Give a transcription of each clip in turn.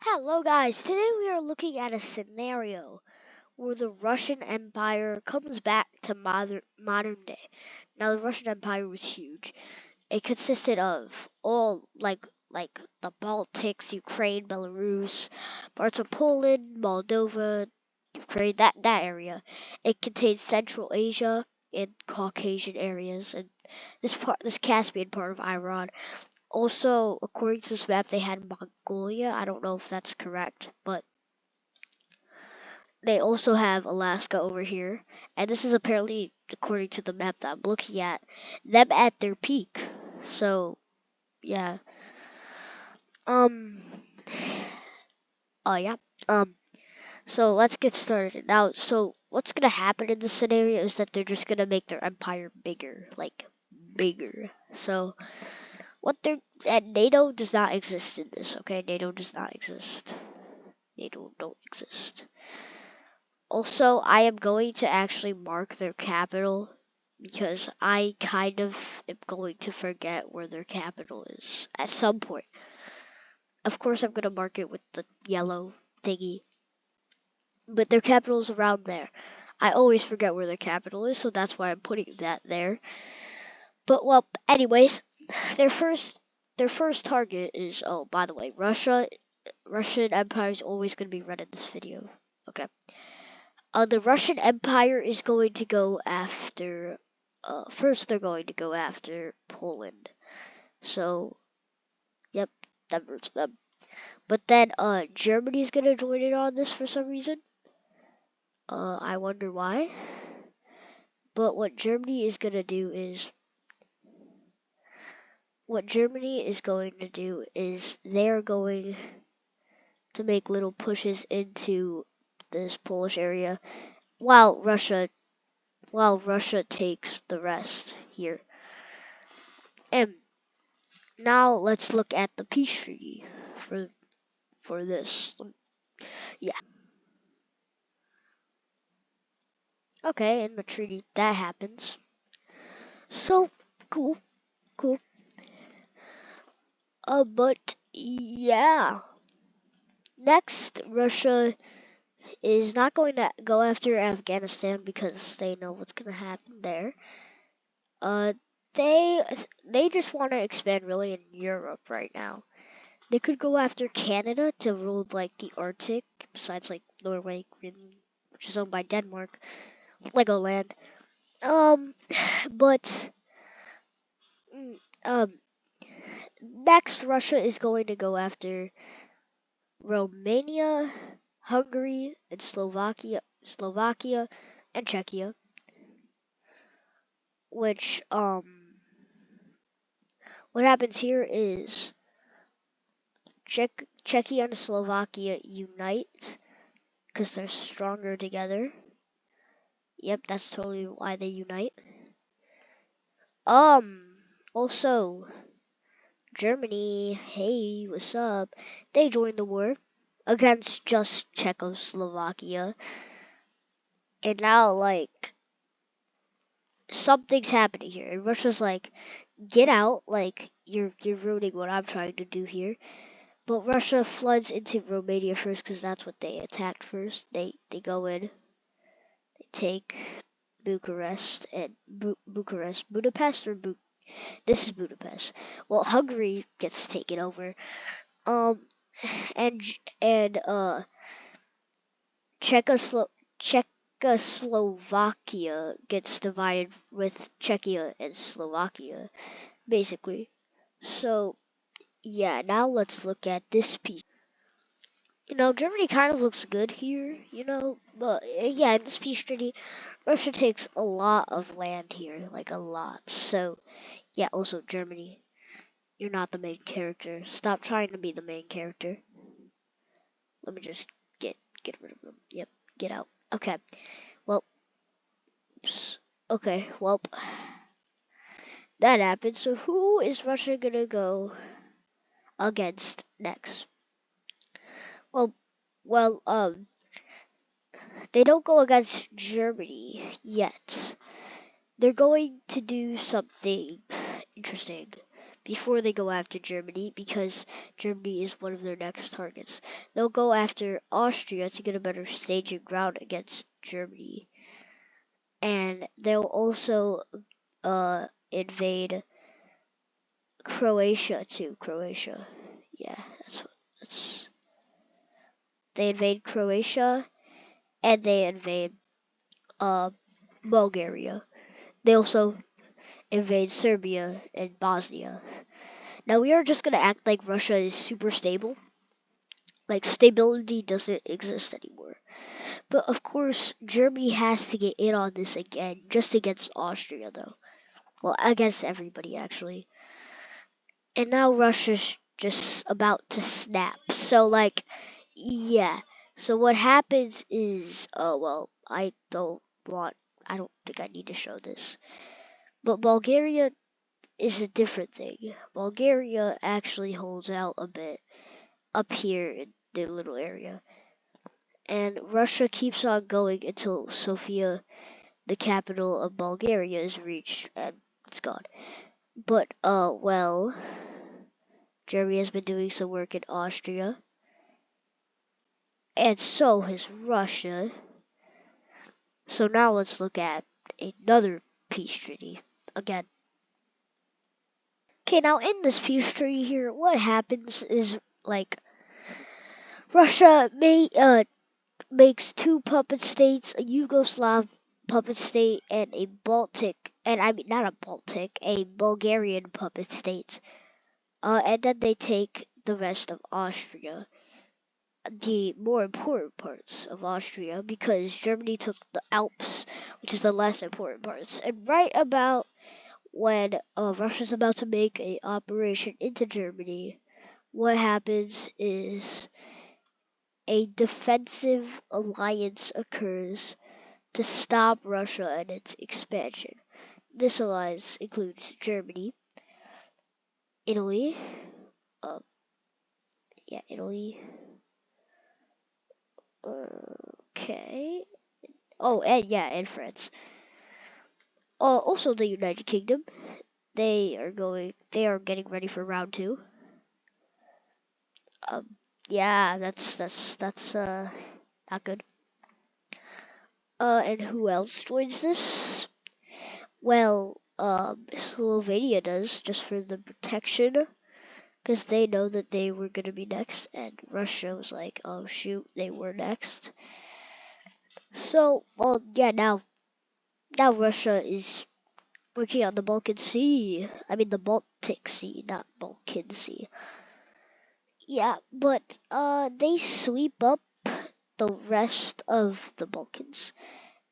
Hello guys, today we are looking at a scenario where the Russian Empire comes back to modern day. Now the Russian Empire was huge. It consisted of all like the Baltics, Ukraine, Belarus, parts of Poland, Moldova, Ukraine, that area. It contains Central Asia and Caucasian areas and this Caspian part of Iran. Also, according to this map, they had Mongolia. I don't know if that's correct, but they also have Alaska over here. And this is apparently, according to the map that I'm looking at, them at their peak. So, yeah. Um, yeah. Um, so let's get started. Now, so what's gonna happen in this scenario is that they're just gonna make their empire bigger. Like, bigger. So, what they're, and NATO does not exist in this, okay? NATO does not exist. They don't exist. Also, I am going to actually mark their capital because I kind of am going to forget where their capital is at some point. Of course, I'm going to mark it with the yellow thingy, but their capital is around there. I always forget where their capital is, so that's why I'm putting that there. But well, anyways, their first their first target is, oh, by the way, Russia. Russian Empire is always going to be red in this video. Okay. The Russian Empire is going to go after. First, they're going to go after Poland. So, yep, that hurts them. But then, Germany's gonna join in on this for some reason. I wonder why. But what Germany is going to do is they're going to make little pushes into this Polish area, while Russia takes the rest here. And now let's look at the peace treaty for this. Yeah. Okay, in the treaty that happens. So cool, cool. But yeah. Next, Russia is not going to go after Afghanistan because they know what's going to happen there. Uh, they they just want to expand really in Europe right now. They could go after Canada to rule like the Arctic, besides like Norway, Greenland, which is owned by Denmark, Legoland. Um, but mm, um, next Russia is going to go after Romania, Hungary, and Slovakia and Czechia, which what happens here is Czechia and Slovakia unite because they're stronger together. Yep, that's totally why they unite. Also, Germany, hey, what's up? They joined the war against just Czechoslovakia. And now, like, something's happening here. And Russia's like, get out, like, you're ruining what I'm trying to do here. But Russia floods into Romania first because that's what they attacked first. They go in, they take Bucharest and Budapest or this is Budapest. Well, Hungary gets taken over. Um, and Czechoslo- Czechoslovakia gets divided with Czechia and Slovakia, basically. So yeah, now let's look at this piece. Germany kind of looks good here, but yeah, in this peace treaty, Russia takes a lot of land here, like a lot. So yeah, also Germany, you're not the main character. Stop trying to be the main character. Let me just get rid of them. Yep, get out. Okay. Well, oops. Okay. Well, that happened. So who is Russia gonna go against next? Well, well, they don't go against Germany yet. They're going to do something interesting before they go after Germany, because Germany is one of their next targets. They'll go after Austria to get a better staging ground against Germany. And they'll also invade Croatia too. Croatia. Yeah, that's they invade Croatia and they invade uh Bulgaria. They also invade Serbia and Bosnia. Now we are just gonna act like Russia is super stable. Like stability doesn't exist anymore. But of course, Germany has to get in on this again, just against Austria though. Well, against everybody actually. And now Russia's just about to snap. So like, yeah. So what happens is, oh well, I don't think I need to show this. But Bulgaria is a different thing. Bulgaria actually holds out a bit up here in their little area. And Russia keeps on going until Sofia, the capital of Bulgaria, is reached and it's gone. But well, Germany has been doing some work in Austria, and so has Russia. So now let's look at another peace treaty again. Okay, now in this peace treaty here, what happens is like Russia makes two puppet states, a Yugoslav puppet state and a Baltic, and I mean not a Baltic, a Bulgarian puppet state. And then they take the rest of Austria, the more important parts of Austria, because Germany took the Alps, which is the less important parts. And right about when Russia's about to make a operation into Germany, what happens is a defensive alliance occurs to stop Russia and its expansion. This alliance includes Germany, Italy, uh, Italy, okay, oh, and and France. Also the United Kingdom. They are getting ready for round two. Yeah, that's not good. And who else joins this? Well, Slovenia does, just for the protection, because they know that they were gonna be next, and Russia was like, oh shoot, they were next. So, well, yeah, now Russia is working on the Balkan Sea. I mean the Baltic Sea, not Balkan Sea. Yeah, but they sweep up the rest of the Balkans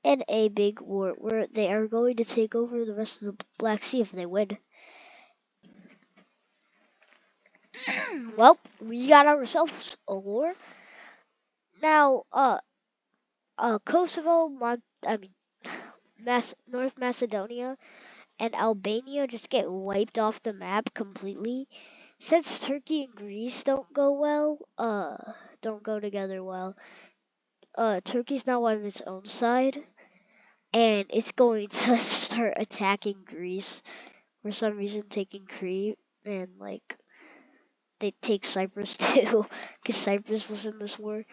in a big war where they are going to take over the rest of the Black Sea if they win. Well, we got ourselves a war. Now, Kosovo, I mean, North Macedonia, and Albania just get wiped off the map completely. Since Turkey and Greece don't go together well. Turkey's now on its own side, and it's going to start attacking Greece for some reason, taking Crete, and like they take Cyprus too, because Cyprus was in this war.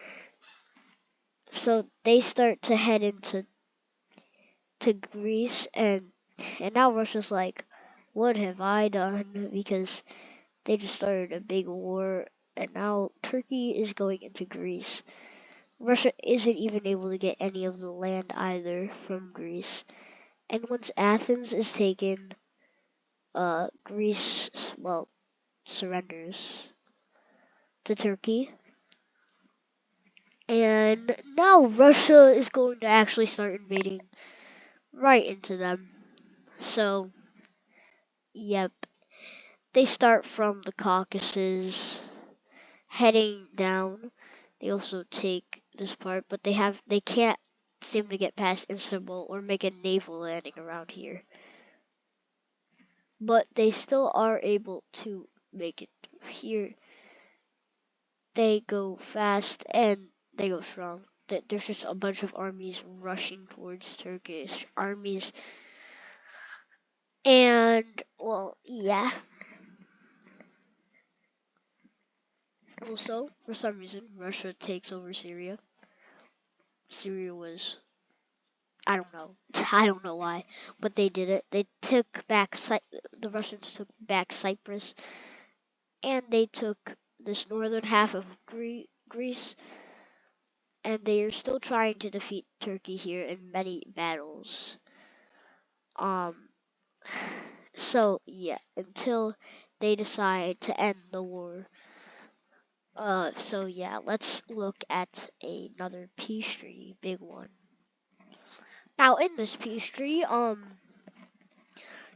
So they start to head to Greece, and now Russia's like, what have I done? Because they just started a big war, and now Turkey is going into Greece. Russia isn't even able to get any of the land either from Greece. And once Athens is taken, Greece, well, surrenders to Turkey. And now Russia is going to actually start invading right into them. So, yep, they start from the Caucasus, heading down. They also take this part, but they can't seem to get past Istanbul or make a naval landing around here. But they still are able to make it here. They go fast and they go strong. There's just a bunch of armies rushing towards Turkish armies. And, well, yeah. Also, for some reason, Russia takes over Syria. Syria was, I don't know, I don't know why, but they did it. They took back the Russians took back Cyprus, and they took this northern half of Greece, and they are still trying to defeat Turkey here in many battles. Um, so yeah, until they decide to end the war. So yeah, let's look at another peace treaty, big one. Now in this peace treaty,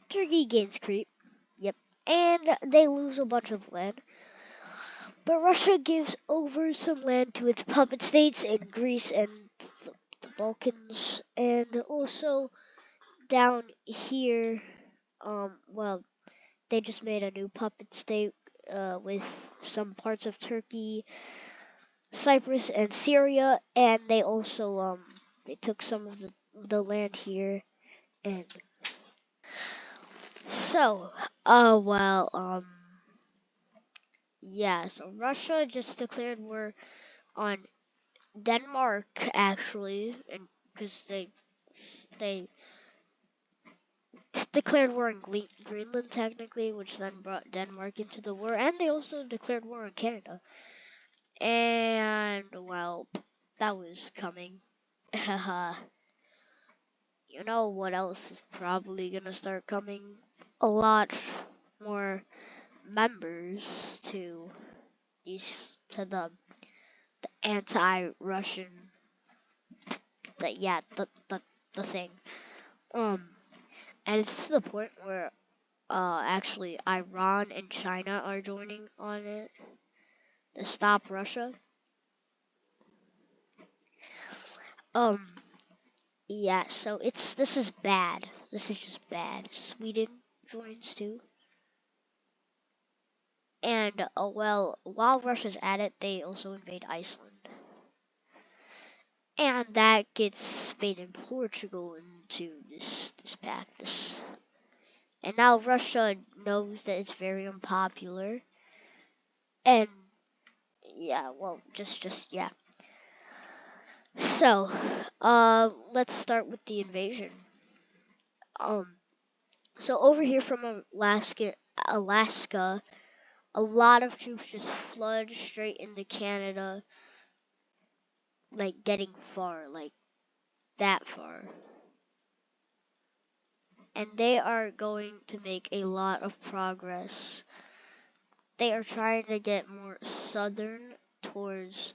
Turkey gains Crete, yep, and they lose a bunch of land. But Russia gives over some land to its puppet states in Greece and the Balkans, and also down here, well, they just made a new puppet state with some parts of Turkey, Cyprus, and Syria, and they also they took some of the land here, and so well yeah, so Russia just declared war on Denmark actually, and because they declared war on Greenland technically, which then brought Denmark into the war, and they also declared war on Canada. And well, that was coming. You know what else is probably gonna start coming? A lot more members to the anti-Russian, the thing. Um, and it's to the point where actually Iran and China are joining on it to stop Russia. Um, yeah, so this is bad. This is just bad. Sweden joins too. And well, while Russia's at it, they also invade Iceland. And that gets Spain and Portugal into this pact. And now Russia knows that it's very unpopular. And yeah, well, just yeah. So, let's start with the invasion. Um, so over here from Alaska, a lot of troops just flood straight into Canada, like getting far, like that far. And they are going to make a lot of progress. They are trying to get more southern towards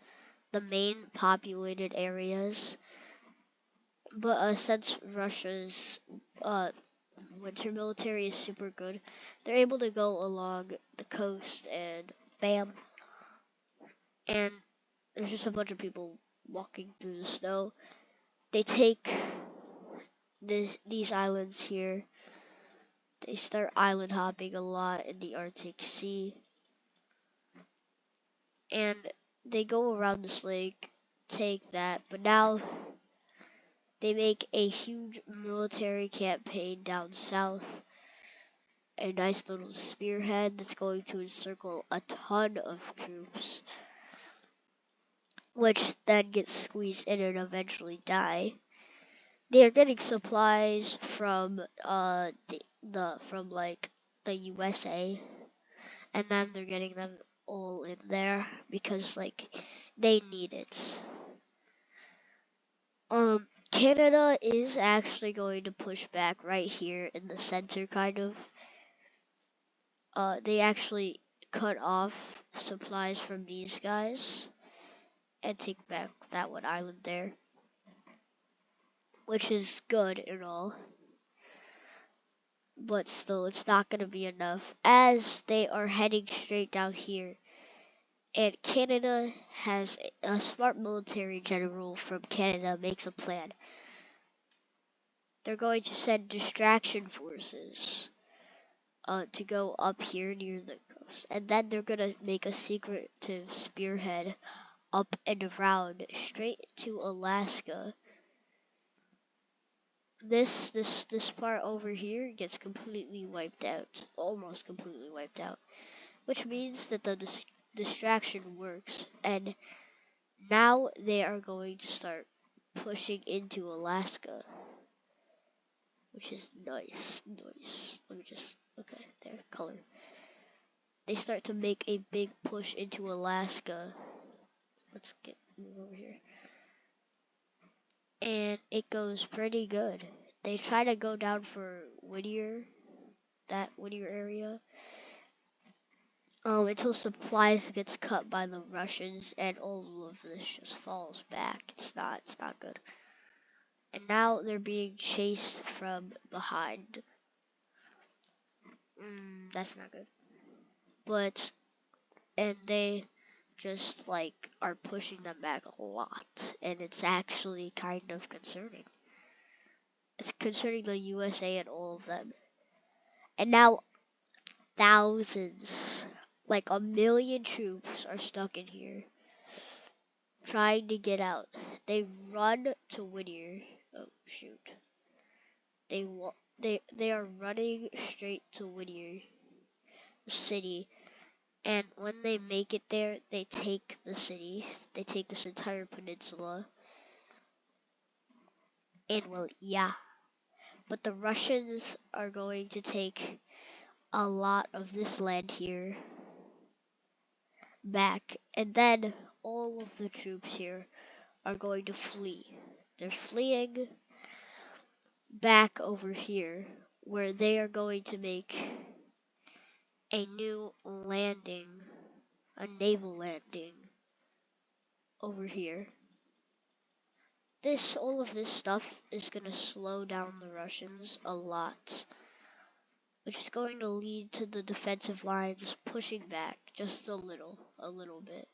the main populated areas. But since Russia's uh, winter military is super good, they're able to go along the coast and bam. And there's just a bunch of people walking through the snow. They take these islands here. They start island hopping a lot in the Arctic Sea. And they go around this lake, take that, but now they make a huge military campaign down south. A nice little spearhead that's going to encircle a ton of troops, which then get squeezed in and eventually die. They are getting supplies from from like the USA, and then they're getting them all in there because like they need it. Canada is actually going to push back right here in the center, kind of. They actually cut off supplies from these guys and take back that one island there, which is good and all. But still, it's not going to be enough as they are heading straight down here. And Canada has a smart military general from Canada makes a plan. They're going to send distraction forces to go up here near the coast. And then they're going to make a secretive spearhead up and around straight to Alaska. This part over here gets completely wiped out, almost completely wiped out, which means that distraction works, and now they are going to start pushing into Alaska, which is nice, nice. Let me just, okay, there, color. They start to make a big push into Alaska. Let's move over here. And it goes pretty good. They try to go down for Whittier, that Whittier area, until supplies gets cut by the Russians, and all of this just falls back. It's not good. And now they're being chased from behind. That's not good. But and they just like are pushing them back a lot, and it's actually kind of concerning. It's concerning the USA and all of them. And now thousands, like 1 million troops are stuck in here trying to get out. They run to Whittier. Oh shoot. They are running straight to Whittier city, and when they make it there, they take the city. They take this entire peninsula. And well, yeah. But the Russians are going to take a lot of this land here back, and then all of the troops here are going to flee. They're fleeing back over here, where they are going to make a new landing, a naval landing over here. All of this stuff is going to slow down the Russians a lot, which is going to lead to the defensive lines pushing back just a little bit.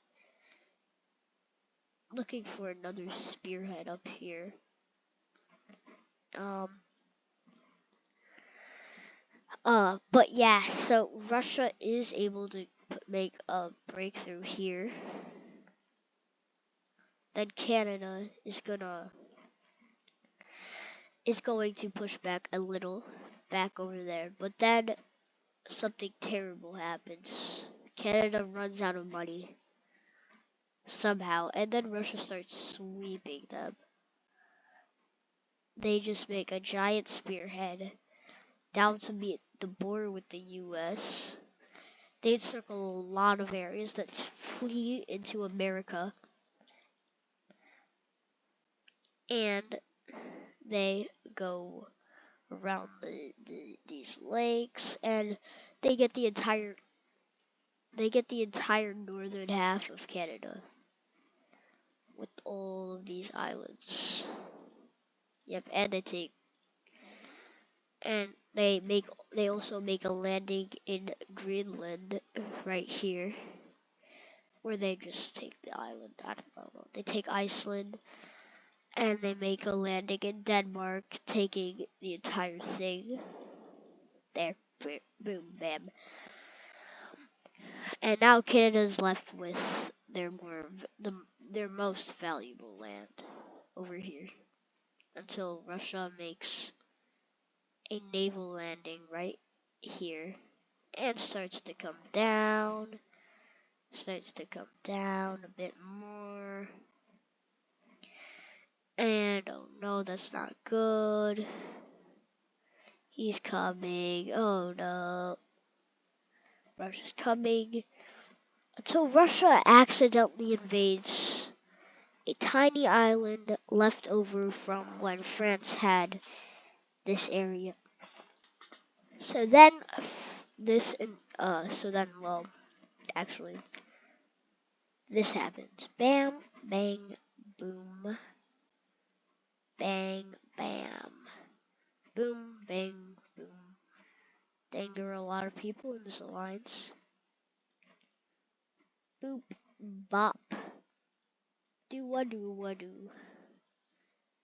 Looking for another spearhead up here. But yeah, so Russia is able to make a breakthrough here. Then Canada is going to push back a little back over there. But then something terrible happens. Canada runs out of money somehow, and then Russia starts sweeping them. They just make a giant spearhead down to meet the border with the US. They encircle a lot of areas that flee into America. And they go around these lakes, and they get the entire northern half of Canada with all of these islands. Yep, and they also make a landing in Greenland right here, where they just take the island. I don't know. They take Iceland, and they make a landing in Denmark, taking the entire thing. There, boom, bam. And now Canada's left with their most valuable land over here, until Russia makes a naval landing right here and starts to come down a bit more. And oh no, that's not good. He's coming. Oh no. Russia's coming. Until Russia accidentally invades a tiny island left over from when France had this area. So then well, actually, this happens. Bam, bang, boom. Bang, bam. Boom, bang, boom. Dang, there are a lot of people in this alliance. Boop, bop. Do-a-do-a-do.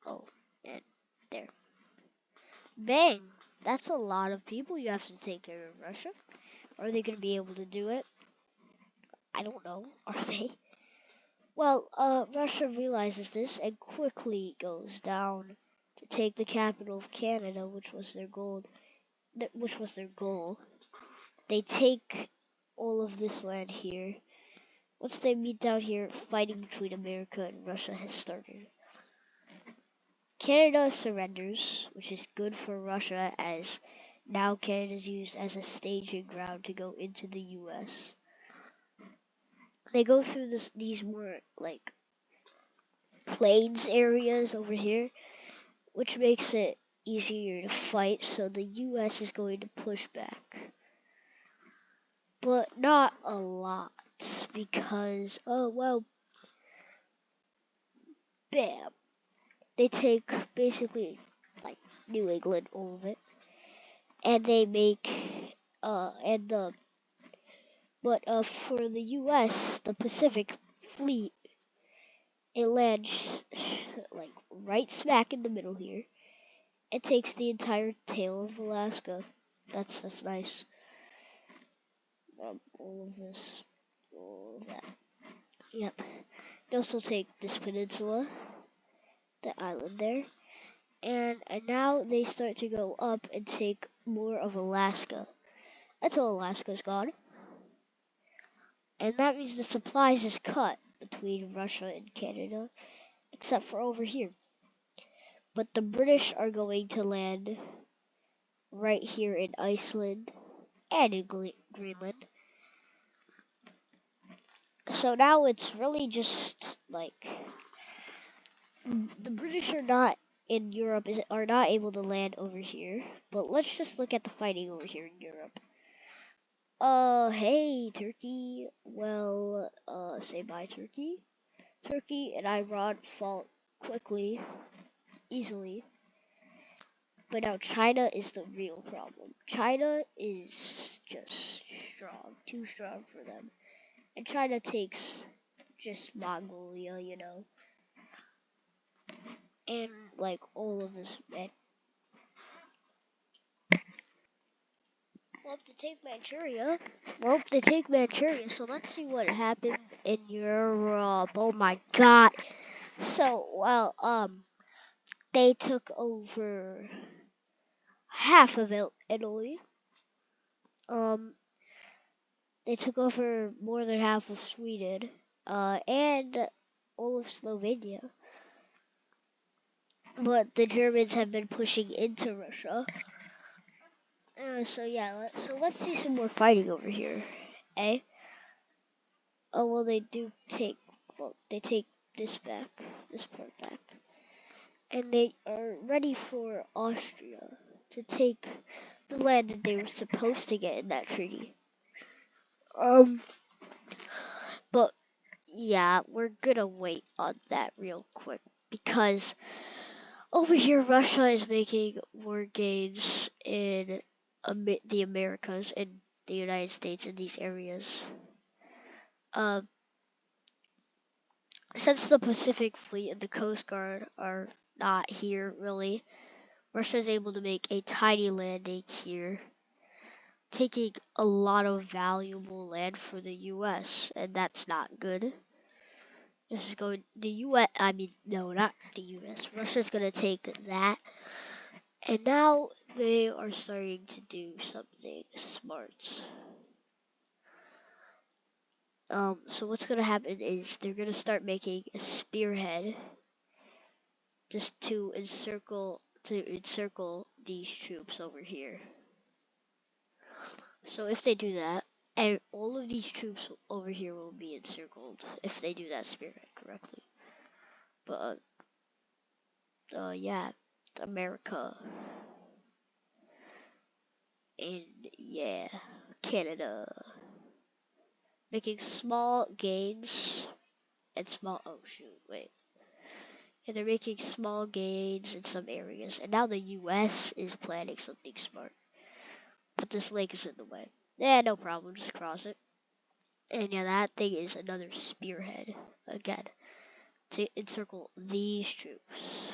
Oh, and there. Bang! That's a lot of people you have to take care of, Russia. Are they going to be able to do it? I don't know. Are they? Well, Russia realizes this and quickly goes down to take the capital of Canada, which was their goal. They take all of this land here, once they meet down here, fighting between America and Russia has started. Canada surrenders, which is good for Russia as now Canada is used as a staging ground to go into the US. They go through these more like plains areas over here, which makes it easier to fight, so the US is going to push back. But not a lot, because, oh well, bam. They take basically like New England, all of it, and they make, and the, but for the US, the Pacific Fleet, it lands like right smack in the middle here. It takes the entire tail of Alaska. That's nice. All of this, all of that. Yep. They also take this peninsula, the island there, and now they start to go up and take more of Alaska until Alaska's gone. And that means the supplies is cut between Russia and Canada, except for over here. But the British are going to land right here in Iceland and in Greenland. So now it's really just like the British are not in Europe are not able to land over here. But let's just look at the fighting over here in Europe. Hey Turkey. Well, say bye Turkey. Turkey and Iran fought quickly, easily. But now China is the real problem. China is just strong, too strong for them. And China takes just Mongolia, and like all of this, man. Well, to take Manchuria. Well, they take Manchuria, so let's see what happened in Europe. Oh my god. So, well, they took over half of Italy. Um, they took over more than half of Sweden, and all of Slovenia. But the Germans have been pushing into Russia. So yeah, so let's see some more fighting over here, eh? Oh well, they take this back, this part back, and they are ready for Austria to take the land that they were supposed to get in that treaty. But yeah, we're gonna wait on that real quick because over here Russia is making more gains in the Americas and the United States in these areas. Um, since the Pacific Fleet and the Coast Guard are not here really, Russia is able to make a tiny landing here, taking a lot of valuable land for the U.S., and that's not good. This is going the U.S. I mean, no, not the U.S. Russia's gonna take that, and now they are starting to do something smart. So what's gonna happen is they're gonna start making a spearhead just to encircle these troops over here. So if they do that, and all of these troops over here will be encircled if they do that spearhead correctly. But yeah, America and yeah, Canada making small gains and small. Oh shoot, wait. And they're making small gains in some areas, and now the U.S. is planning something smart. But this lake is in the way. Yeah, no problem, just cross it. And yeah, that thing is another spearhead again to encircle these troops.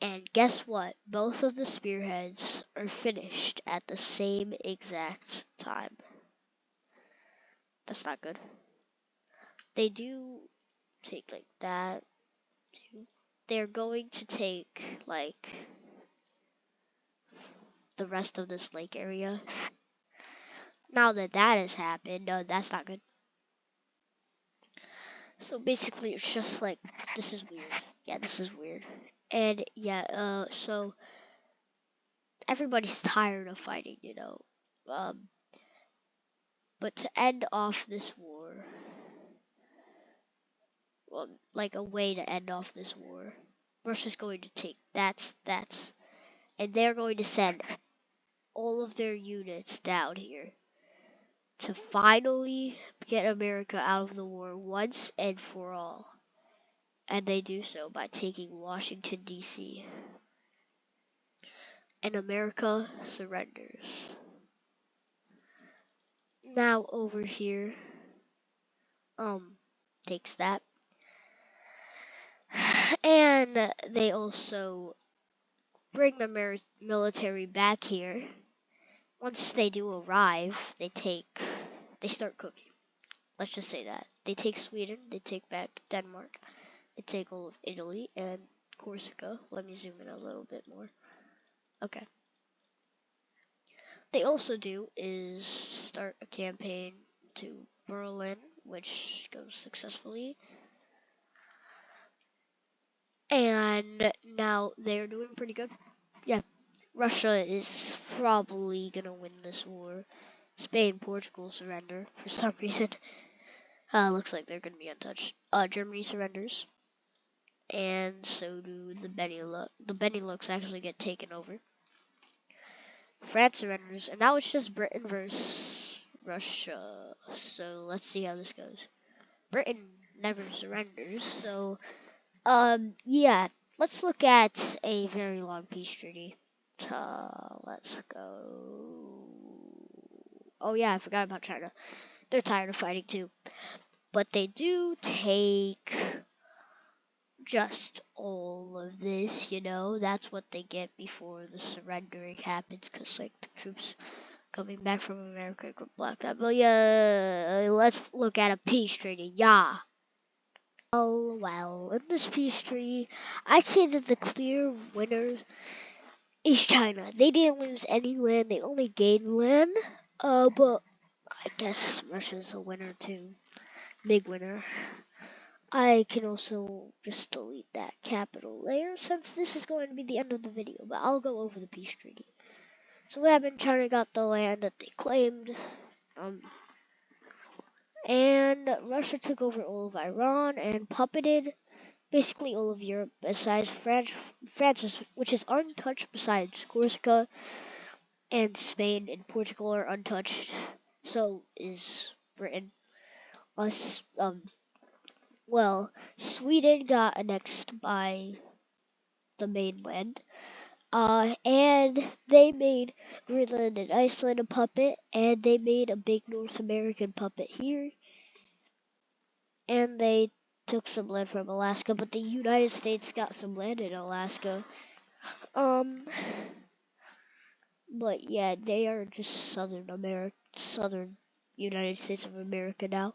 And guess what? Both of the spearheads are finished at the same exact time. That's not good. They do take like that too. They're going to take like the rest of this lake area. Now that that has happened, no, that's not good. So basically, it's just like, this is weird. Yeah, this is weird. And yeah, so everybody's tired of fighting, you know. Um, but to end off this war, well, like a way to end off this war, Russia's going to take that's, and they're going to send all of their units down here to finally get America out of the war once and for all. And they do so by taking Washington, D.C. And America surrenders. Now over here, takes that. And they also bring the military back here. Once they do arrive, they start cooking. Let's just say that. They take Sweden, they take back Denmark, they take all of Italy and Corsica. Let me zoom in a little bit more. Okay. They also do is start a campaign to Berlin, which goes successfully. And now they're doing pretty good. Yeah, Russia is probably gonna win this war. Spain, Portugal surrender for some reason. Looks like they're gonna be untouched. Germany surrenders, and so do the Benelux. The Benelux actually get taken over. France surrenders, and now it's just Britain versus Russia. So let's see how this goes. Britain never surrenders, so yeah. Let's look at a very long peace treaty. Let's go. Oh yeah, I forgot about China. They're tired of fighting too, but they do take just all of this, you know. That's what they get before the surrendering happens, because like the troops coming back from America could block that. But yeah, let's look at a peace treaty. Yeah. Well, in this peace treaty, I'd say that the clear winner is China. They didn't lose any land; they only gained land. But I guess Russia's a winner too, big winner. I can also just delete that capital layer since this is going to be the end of the video, but I'll go over the peace treaty. So what happened? China got the land that they claimed, and Russia took over all of Iran and puppeted basically all of Europe besides France, which is untouched besides Corsica, and Spain and Portugal are untouched. So is Britain. Us, well, Sweden got annexed by the mainland. And they made Greenland and Iceland a puppet, and they made a big North American puppet here, and they took some land from Alaska, but the United States got some land in Alaska. But yeah, they are just Southern United States of America now.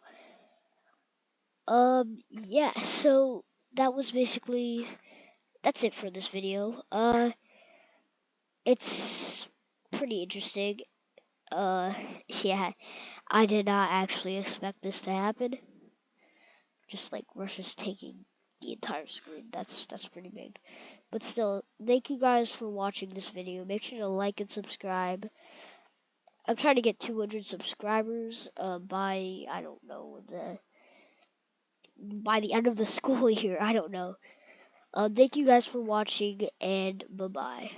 Yeah, so that was basically, that's it for this video. It's pretty interesting. Yeah, I did not actually expect this to happen. Just like Russia's taking the entire screen. That's pretty big. But still, thank you guys for watching this video. Make sure to like and subscribe. I'm trying to get 200 subscribers by, I don't know, by the end of the school year. I don't know. Thank you guys for watching, and bye-bye.